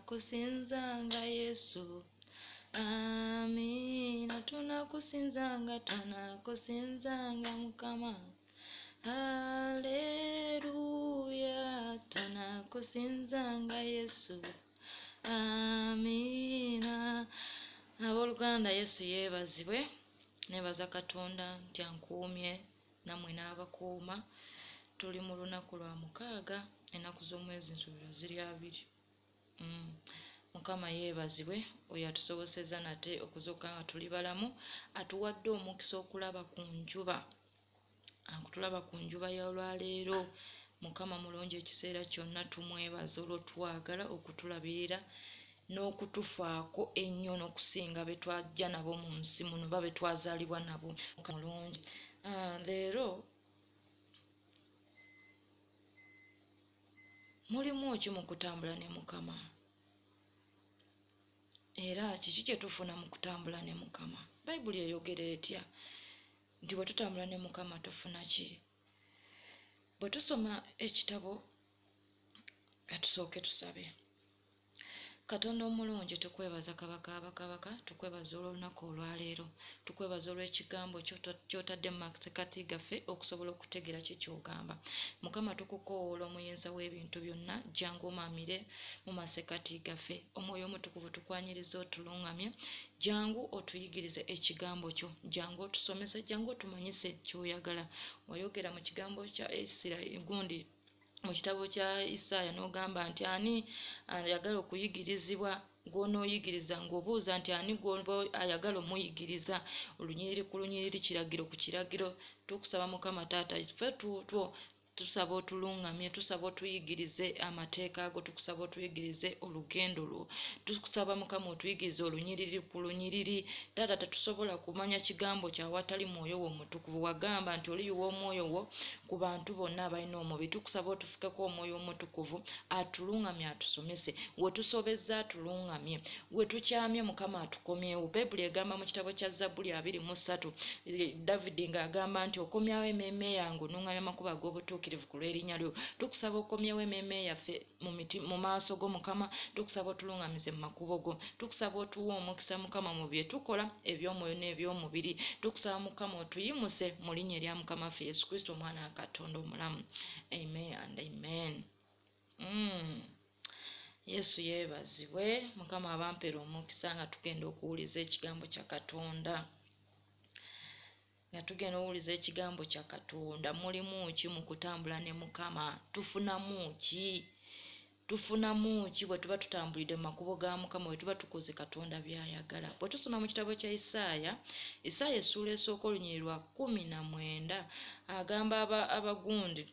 tunakusinzanga Yesu. Amina, tunakusinzanga, tunakusinzanga Mukama. Haleluya, tunakusinzanga Yesu. Amina. Abooluganda, Yesu yeebazibwe. Nebaza Katonda nti ankuumye namwe n'abakuuma. Tuli mu lunaku lwa 6 ennaku z'omwezi nsuubira ziri 2. Mukama yeebazibwe oyo atusobosezza nate okuzuuka nga tuli balamu, atuwadde omukisa okulaba ku njuba. Akutulaba ku njuba ya olwaleero. Mukama mulungi ekiseera kyonna, tumwebaza olw'otwagala okutulabirira n'okutufaako ennyo n'okusinga be twajja nabo mu nsi muno ba be twazaalibwa nabo. Mulungi. Leero mulimu ki mu kutambula ne Mukama? Era kiki kye tufuna mu kutambula ne Mukama? Bayibuli eyogera etya nti bwe tutambula ne Mukama tufuna ki? Bwe tusoma ekitabo, katusooke tusabe. Katonda omulungi, tukwebaza Kabaka abakabaka, tukwebaza olw'olunaku olwaleero, tukwebaza olw'ekigambo ky'otadde mu masekati gaffe okusobola okutegeera kye ky'ogamba. Mukama tukukoola omuyinza w'ebintu byonna, jangu omaamire mu masekati gaffe. Omwoyo omutukuvu tukwanyiriza otulungamye, jangu otuyigirize ekigambo kyo, jangu otusomese, jangu otumanyise ky'oyagala. Wayogera mu kigambo kya Isirayiri gundi mu kitabo kya Isaaya n'ogamba nti ani ayagala okuyigirizibwa, gw'onooyigiriza ng'obuuza nti ani gw'oba ayagala omuyigiriza. Olunyiriri ku lunyiriri, kiragiro ku kiragiro. Tukusaba Mukama Taata, ffe tuutwo tusaba otulungamye, tusaba otuyigirize amateeka ago, tukusaba otuyigirize olugendo lwo, tukusaba Mukama otuyigirize olunyiriri ku lunyiriri. Taata, tetusobola kumanya kigambo kyawatali mwoyo wo mutukuvu. Wagamba nti oliyiwa omwoyo wo ku bantu bonna abalina omubiri. Tukusaba otufukeko omwoyo omutukuvu atulungamye, atusomese. We tusobezza atulungamye, we tukyamye Mukama atukomyewo. Bayibuli egamba mu kitabo kya Zabbuli 23, Davidi ng'agamba nti okomyawo emmeeme yange, onuŋŋamya amakubo ag'obutuukirivu ku lw'erinnya lyo. Tukusaba okomyewo emmeeme yaffe mu maaso go Mukama. Tukusaba otulungamize mu makubo go. Tukusaba otuwe omukisa Mukama mu bye tukola eby'omwoyo n'eby'omubiri. Tukusaba Mukama otuyimuse mu linnya erya Mukama waffe Yesu Kristo, omwana wa Katonda omulamu. Amen and amen. Yesu yeebazibwe. Mukama abampera omukisa nga tugenda okuwuliza ekigambo kya Katonda. Nga tugenda okuwuliza ekigambo kya Katonda. Mulimu ki mu kutambula ne Mukama? Tufunamu ki? Tufunamu ki bwe tuba tutambulidde mu makubo ga Mukama, bwe tuba tukoze Katonda by'ayagala? Bwe tusoma mu kitabo kya Isaaya essuula esooka olunyiriri lwa 19, agamba abagundi,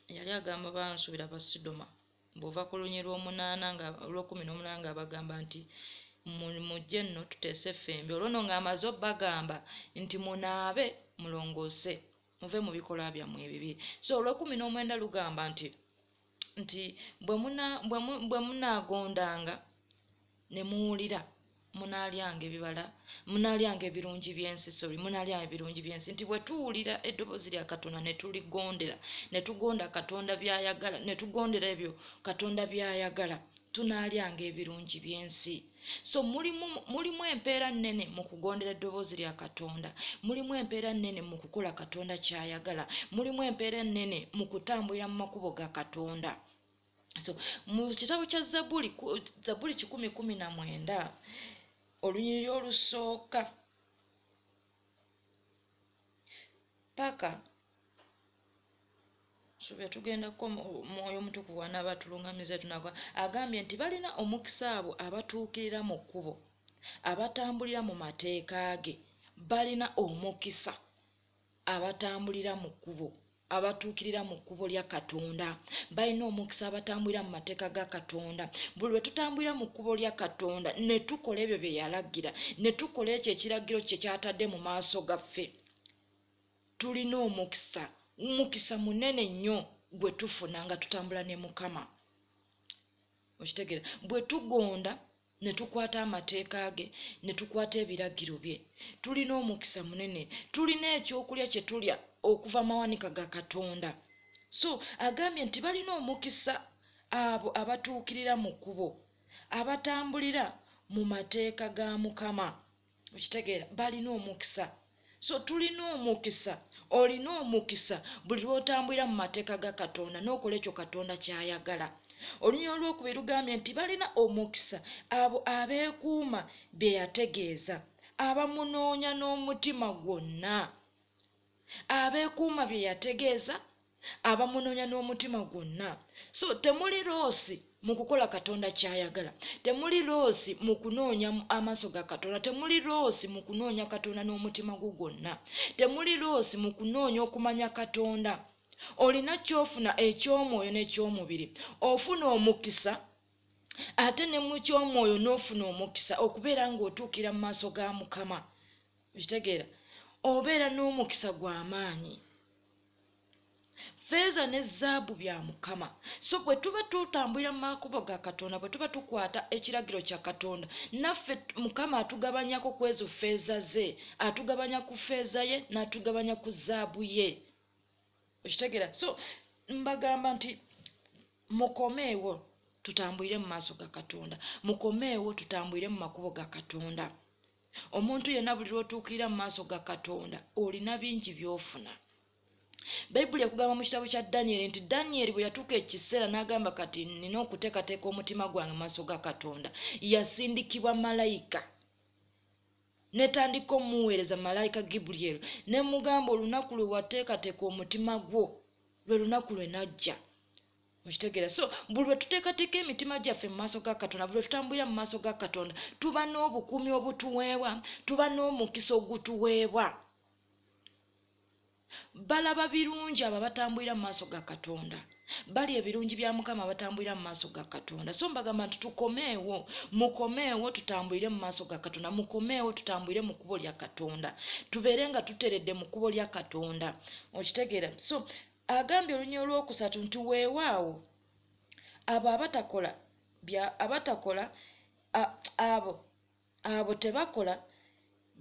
yali agamba bansuubira Abasidoma, bw'ova ku lunyiriri lw'omunana ng'abagamba nti mujje nno tuteese ffembi. Olwo nno ng'amaze obbagamba nti munaabe mulongoose muve mu bikolwa byammwe ebibi. So olw'19 lugamba nti bwe munaagondanga ne muwulira munaalyanga ebibala, munaalyanga ebirungi by'ensi, munaalyanga ebirungi by'ensi. Nti bwe tuwulira eddoboozi lya Katonda ne tuligondera, ne tugonda Katonda by'ayagala, ne tugondera ebyo Katonda by'ayagala, tunaalyanga ebirungi by'ensi. So mulimu empeera nnene mu kugondera eddoboozi lya Katonda, mulimu empeera nnene mu kukola Katonda ky'ayagala, mulimu empeera nnene mu kutambulira mu makubo ga Katonda. So mu kitabo kya Zabbuli 119 olunyiriri olusooka paka Subya tugendako mwoyo omutukuvu anaaba tulungamiza tunaga agambye nti balina omukisa abo abatuukirira mu kkubo, abatambulira mu mateeka ge. Balina omukisa abatambulira mu kkubo, abatuukirira mu kkubo lya Katonda. Balina omukisa abatambulira mu mateeka ga Katonda. Buli lwe tutambulira mu kkubo lya Katonda ne tukola ebyo bye yalagira, ne tukola ekyo ekiragiro kye kyatadde mu maaso gaffe, tulina omukisa munene nnyo gwe tufuna nga tutambula ne Mukama. Okitegeera, bwe tugonda ne tukwata amateeka ge, ne tukwata ebiragiro bye, tulina omukisa munene. Tulina ekyokulya kye tulya okuva mawanika ga Katonda. So agambye nti balina omukisa abo abatuukirira mu kkubo, abatambulira mu mateeka ga Mukama okitegeera balina omukisa. So tulina omukisa, olina omukisa buli lw'otambulira mu mateeka ga Katonda n'okola ekyo Katonda ky'ayagala. Olunya olwokubiri lugambye nti balina omukisa abo abeekuuma bye yategeeza, abamunoonya n'omutima gwonna. Abeekuuma bye yategeeza, abamunoonya n'omutima gwonna. So temuli loosi mu kukola Katonda ky'ayagala, temuli loosi mu kunoonya amaaso ga Katonda, temuli loosi mu kunoonya Katonda n'omutima gwo gwonna, temuli loosi mu kunoonya okumanya Katonda. Olina ky'ofuna eky'omwoyo n'eky'omubiri. Ofuna omukisa ate ne mu ky'omwoyo n'ofuna omukisa okubeera ng'otuukira mu maaso ga Mukama. Okitegeera? Obeera n'omukisa gw'amaanyi. Feeza ne zaabu bya Mukama. So bwe tuba tutambulira mu makubo ga Katonda, bwe tuba tukwata ekiragiro kya Katonda, naffe Mukama atugabanyako ku ezo feeza ze, atugabanya ku feeza ye n'atugabanya ku zaabu ye. Okitegeera? So mbagamba nti mukomeewo tutambulire mu maaso ga Katonda, mukomeewo tutambulire mu makubo ga Katonda. Omuntu yenna buli lw'otuukirira mu maaso ga Katonda olina bingi by'ofuna. Bayibuli ekugamba mu kitabo kya Danyeri nti Danyeri bwe yatuuka ekiseera n'agamba kati nina okuteekateeka omutima gwange mu maaso ga Katonda, yasindikibwa malayika. Netandika omuweereza malayika Gabriel ne mugamba olunaku lwe wateekateeka omutima gwo lwe lunaku lwe najja. Okitegeera? So buli lwe tuteekateeka emitima gyaffe mu maaso ga Katonda, buli lwe tutambulira mu maaso ga Katonda, tuba n'obukuumi obutuweebwa, tuba n'omukisa ogutuweebwa. Balaba birungi abo abatambulira mu maaso ga Katonda, bali ebirungi bya Mukama abatambulira mu maaso ga Katonda. So mbagamba nti tukomeewo, mukomeewo tutambulire mu maaso ga Katonda, mukomeewo tutambulire mu kkubo lya Katonda, tubeere nga tuteredde mu kkubo lya Katonda. Okitegeera? So agambye olunya olwokusatu nti weewaawo abo abo tebakola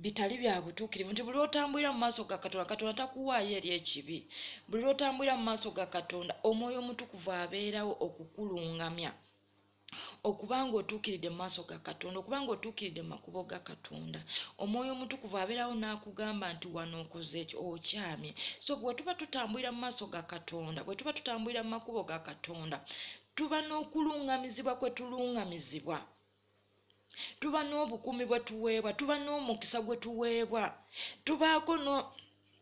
bitali bya butuukirivu. Nti buli lw'otambulira mu maaso ga Katonda, Katonda takuwaayo eri ekibi. Buli lw'otambulira mu maaso ga Katonda, Omwoyo Omutukuvu abeerawo okukulungamya okubanga otuukiridde mu maaso ga Katonda, okubanga otuukiridde mu makubo ga Katonda. Omwoyo Omutukuvu abeerawo n'akugamba nti wano okoze ekyo, okyamye. So bwe tuba tutambulira mu maaso ga Katonda, bwe tuba tutambulira mu makubo ga Katonda, tuba n'okulungamizibwa kwe tulungamizibwa, tuba n'obukuumi bwe tuweebwa, tuba n'omukisa gwe tuweebwa, tubaako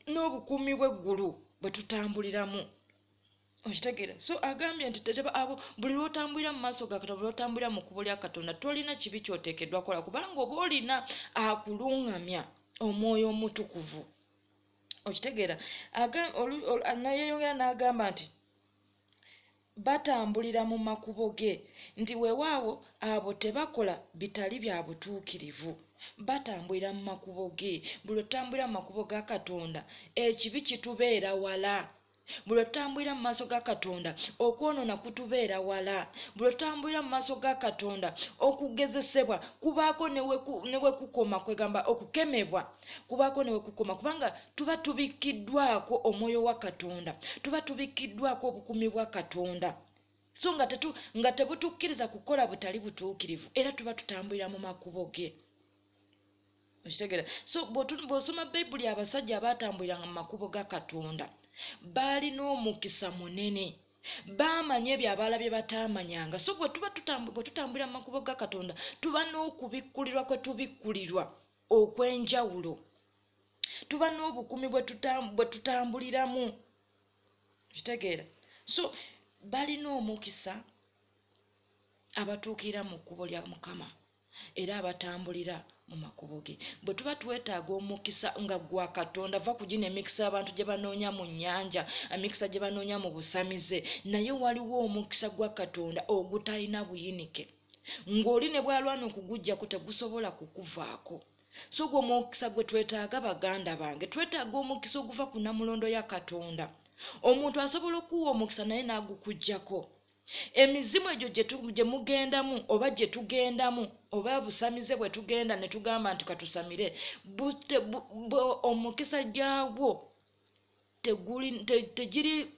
n'obukuumi bw'eggulu bwe tutambuliramu. Okitegeera? So agambye nti abo buli lw'otambulira mu maaso ga Katonda, buli lw'otambulira mu kkubo lya Katonda, tolina kibi ky'oteekeddwa kola, kubanga oba olina akulungamya Omwoyo Omutukuvu. Okitegeera? Nayeyongera n'agamba nti batambulira mu makubo ge, nti weewaawo abo tebakola bitali bya butuukirivu, batambulira mu makubo ge. Buli lw'otambulira mu makubo ga Katonda, ekibi kitubeera wala. Buli lw'otambulira mu maaso ga Katonda, okwonoona kutubeera wala. Buli lw'otambulira mu maaso ga Katonda, okugezesebwa kubaako ne we kukoma, kwegamba okukemebwa kubaako ne we kukoma, kubanga tuba tubikkiddwako Omwoyo wa Katonda, tuba tubikkiddwako obukuumi bwa Katonda. So nga tebutukkiriza kukola butali butuukirivu, era tuba tutambulira mu makubo ge. Okitegeera? So bw'osoma Bayibuli, abasajja abaatambuliranga mu makubo ga Katonda baalina omukisa munene, baamanya ebyo abalabye bataamanyanga. So bwe tutambulira mu makubo ga Katonda, tuba n'okubikkulirwa kwe tubikkulirwa okw'enjawulo, tuba n'obukuumi bwe tutambuliramu. Okitegeera? So balina omukisa abatuukira mu kkubo lya Mukama era abatambulira mu makubo ge. Bwe tuba twetaaga omukisa nga gwa Katonda, va ku gino emikisa abantu gye banoonya mu nnyanja, emikisa gye banoonya mu busamize, naye waliwo omukisa gwa Katonda ogutalina buyinike, ng'oli ne bwalwana okugujjako tegusobola kukuvaako. So gwe omukisa gwe twetaaga, baganda bange, twetaaga omukisa oguva ku Namulondo ya Katonda. Omuntu asobola okuwa omukisa naye n'agukujjako. Emizimu egyo gye mugendamu oba gye tugendamu oba busamize bwe tugenda ne tugamba nti katusamire, omukisa gyagwo tegiri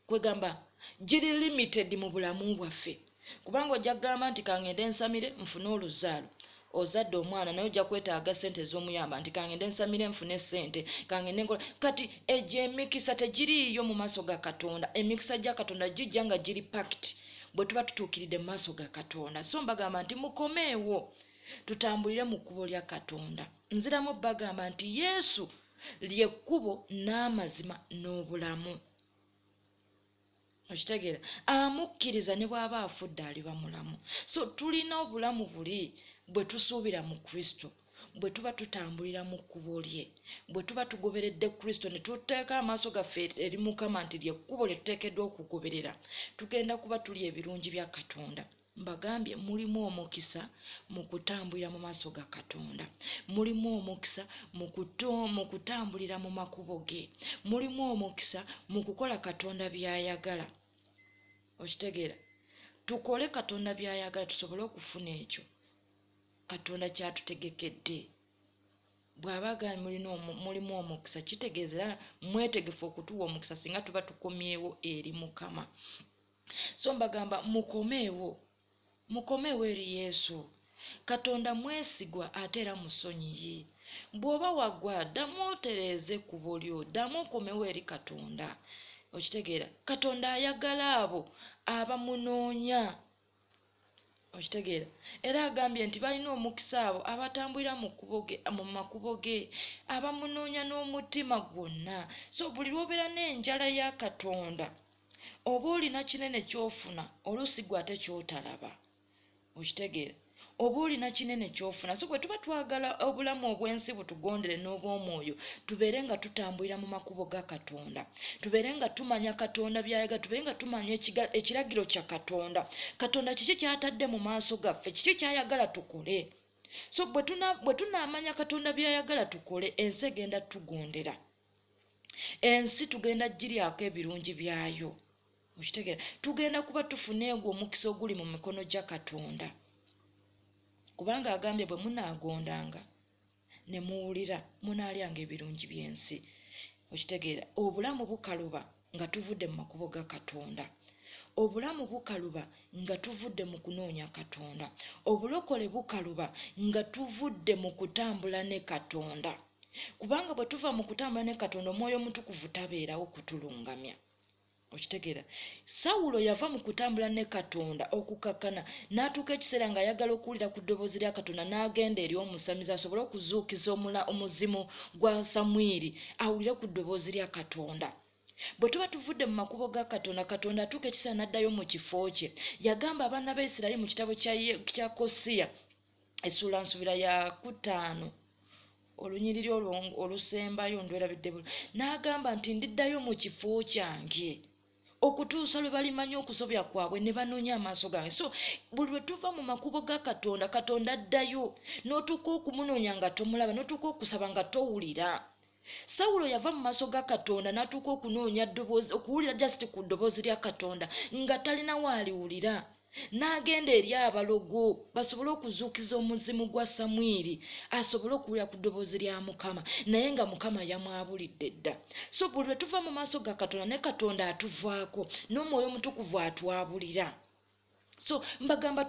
kwegamba giri limited mu bulamu bwaffe. kubanga ojja kugamba nti kangende nsamire nfune oluzaalo ozadde omwana naye ojja kwetaaga ssente ez'omuyamba nti kangende nsamire nfune ssente kangende nkola kati egyo emikisa tegiriiyo mu maaso ga Katonda. Emikisa gya Katonda gijja nga giri pakiti bwe tuba tutuukiridde mu maaso ga Katonda. So mbagamba nti mukomeewo tutambulire mu kkubo lya Katonda. Nziramu bagamba nti Yesu lye kkubo n'amazima n'obulamu. Okitegeera, amukkiriza ne bw'aba afudde aliba mulamu. So tulina obulamu buli bwe tusuubira mu Kristo, bwe tuba tutambulira mu kkubo lye, bwe tuba tugoberedde Kristo ne tuteeka amaaso gaffe eri Mukama nti lye kkubo lye tuteekeddwa okugoberera, tugenda kuba tuli ebirungi bya Katonda. Mbagambye mulimu omukisa mu kutambulira mu maaso ga Katonda, mulimu omukisa mu kutambulira mu makubo ge, mulimu omukisa mu kukola Katonda by'ayagala. Okitegeera, tukole Katonda by'ayagala tusobole okufuna ekyo Katonda kyatutegekedde. Bw'abaga mulimu omukisa kitegeeza era mwetegefu okutuwa omukisa singa tuba tukomyewo eri Mukama. So mbagamba mukomeewo eri Yesu. Katonda mwesigwa ate era musonyiyi. Bw'oba waggwa ddamu otereeze ekkubo lyo, ddamu okomewo eri Katonda. Okitegeera, Katonda ayagala abo abamunoonya. Okitegeera, era agambye nti balina omukisa abo abatambulira mu makubo ge, abamunoonya n'omutima gwonna. So buli lw'obeera n'enjala ya Katonda, oba olina kinene ky'ofuna oluusi gwe ate ky'otalaba. Okitegeera, oba olina kinene ky'ofuna. So bwe tuba twagala obulamu obw'ensi butugondere n'obw'omwoyo, tubeere nga tutambulira mu makubo ga Katonda, tubeere nga tumanya Katonda by'ayagala, tubeere nga tumanya ekiragiro kya Katonda. Katonda kiki ky'atadde mu maaso gaffe, kiki ky'ayagala tukole. So bwe tunaamanya Katonda by'ayagala tukole, ensi egenda tugondera, ensi tugenda giryako ebirungi byayo. Okitegeera, tugenda kuba tufuna egwo omukisa oguli mu mikono gya Katonda. Kubanga agambye bwe munaagondanga ne muwulira munaalyanga ebirungi by'ensi. Okitegeera, obulamu bukaluba nga tuvudde mu makubo ga Katonda, obulamu bukaluba nga tuvudde mu kunoonya Katonda, obulokole bukaluba nga tuvudde mu kutambula ne Katonda. Kubanga bwe tuva mu kutambula ne Katonda, Omwoyo Omutukuvu tabeerawo kutulungamya. Okitegeera, Sawulo yava mu kutambula ne Katonda okukakkana n'atuuka ekiseera ng'ayagala okuwulira ku ddoboozi lya Katonda, n'agenda eri omusamizi asobole okuzuukiza omuzimu gwa Samwiri awulire ku ddoboozi lya Katonda. Bwe tuba tuvudde mu makubo ga Katonda, Katonda atuuka ekiseera n'addayo mu kifo kye. Yagamba abaana ba Isirayiri mu kitabo kya Kosiya essuula nsubira ya 5 olunyiriri olusembayo ndwerabidde buli, n'agamba nti ndiddayo mu kifo kyange okutuusa lwe balimanya okusobya kwabwe ne banoonya amaaso gange. So buli lwe tuva mu makubo ga Katonda, Katonda addayo n'otuuka okumunoonya nga tomulaba, n'otuuka okusaba nga towulira. Sawulo yava mu maaso ga Katonda n'atuuka okunoonya okuwulira just ku ddoboozi lya Katonda nga talina waaliwulira. N'agenda eri abalogo basobole okuzuukiza omuzimu gwa Samwiri asobole okuwulira ku ddoboozi lya Mukama, naye nga Mukama yamwabulidde dda. So buli lwe tuva mu maaso ga Katonda ne Katonda atuvaako, n'Omwoyo Omutukuvu atwabulira. So mbagamba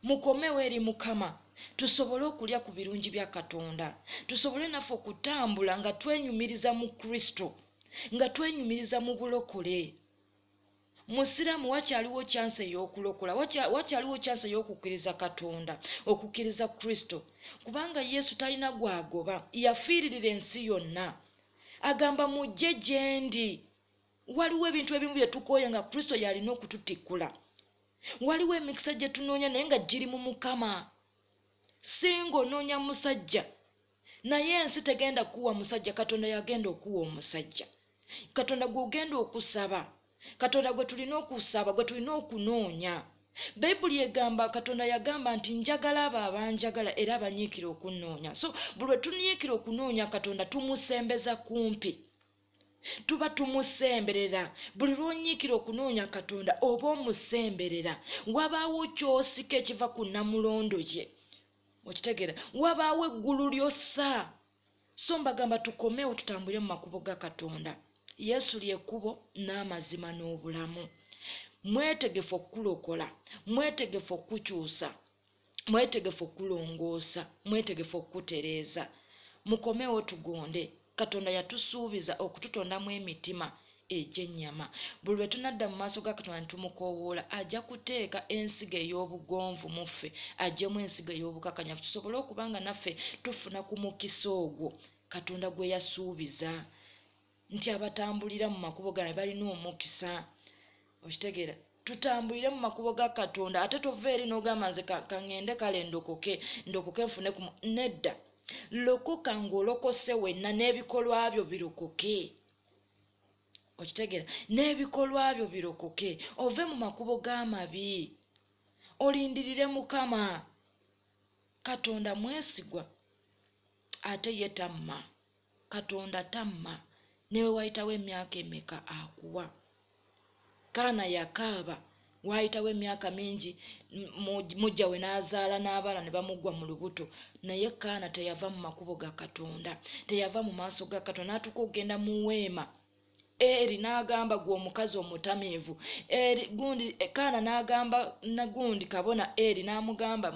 mukomeewo eri Mukama, tusobole okulya ku birungi bya Katonda, tusobole naffe okutambula nga twenyumiriza mu Kristo, nga twenyumiriza mu bulokole. Musiraamu wakyaliwo chance ey'okulokola, wakyaliwo chance ey'okukkiriza Katonda, okukkiriza Kristo, kubanga Yesu talina gwagoba, yafiiririra ensi yonna. Agamba mujje gye ndi. Waliwo ebintu ebimu bye tukooye nga Kristo yalina okututikkula. Waliwo emikisa gye tunoonya naye nga giri mu Mukama. Singa onoonya musajja naye ensi tegenda kuwa musajja, Katonda yagenda okuwa omusajja. Katonda gw'ogenda okusaba, Katonda gwe tulina okusaba, gwe tulina okunoonya. Bayibuli egamba, Katonda yagamba nti njagala abo abanjagala era abanyiikira okunnoonya. So buli lwe tunyiikira okunoonya Katonda tumusembeza kumpi, tuba tumusemberera. Buli lw'onyiikira okunoonya Katonda oba omusemberera. Wabaawo ky'osika ekiva ku nnamulondo ye. Okitegeera, wabaawo eggulu ly'ossa. So mbagamba tukomeewo tutambulire mu makubo ga Katonda. Yesu lye kkubo n'amazima n'obulamu. mwetegefu okulokola, mwetegefu okukyusa, mwetegefu okulongoosa, mwetegefu okutereeza. Mukomewo tugonde. Katonda yatusuubiza okututondamu emitima egy'ennyama. Buli lwe tunadda mu maaso ga Katonda ntumukoowoola ajja kuteeka ensigo ey'obugonvu mu ffe, ajjemu ensigo ey'obukakanyavu tusobole okuba nga naffe tufuna ku mukisa ogwo Katonda gwe yasuubiza nti abatambulira mu makubo gaabwe balina omukisa. Okitegeera? Tutambulire mu makubo ga Katonda ate tova eri n'ogamba nze kaŋŋende kale ndokoke nfune ku nedda. Lokoka ng'olokose wenna n'ebikolwa byo birokoke. Okitegeera? N'ebikolwa byo birokoke ove mu makubo g'amabi olindirire Mukama. Katonda mwesigwa ate ye tamma. Katonda tamma. Newe wayitawo emyaka emeka akuwa. Kaana yakaaba wayitawo emyaka mingi mujja we n'azaala n'abaala ne bamuggwa mu lubuto, naye Kaana teyava mu makubo ga Katonda, teyava mu maaso ga Katonda, n'atuuka okugenda mu weema. Eri n'agamba gwe omukazi omutamiivu. Kaana n'agamba nagundi kabona Eri n'amugamba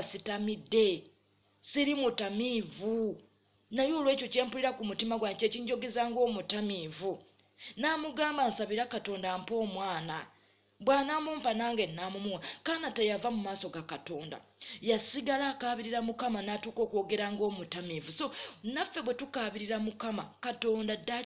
sitamidde, siri mutamiivu, naye olw'ekyo kyempulira ku mutima gwange kye kinjogeza ng'omutamiivu. N'amugamba nsabira Katonda ampa omwana, bw'anaamumpa nange nnaamumuwa. Kaana teyava mu maaso ga Katonda, yasigala akaabirira Mukama n'atuuka okwogera ng'omutamiivu. So naffe bwe tukaabirira Mukama, Katonda dda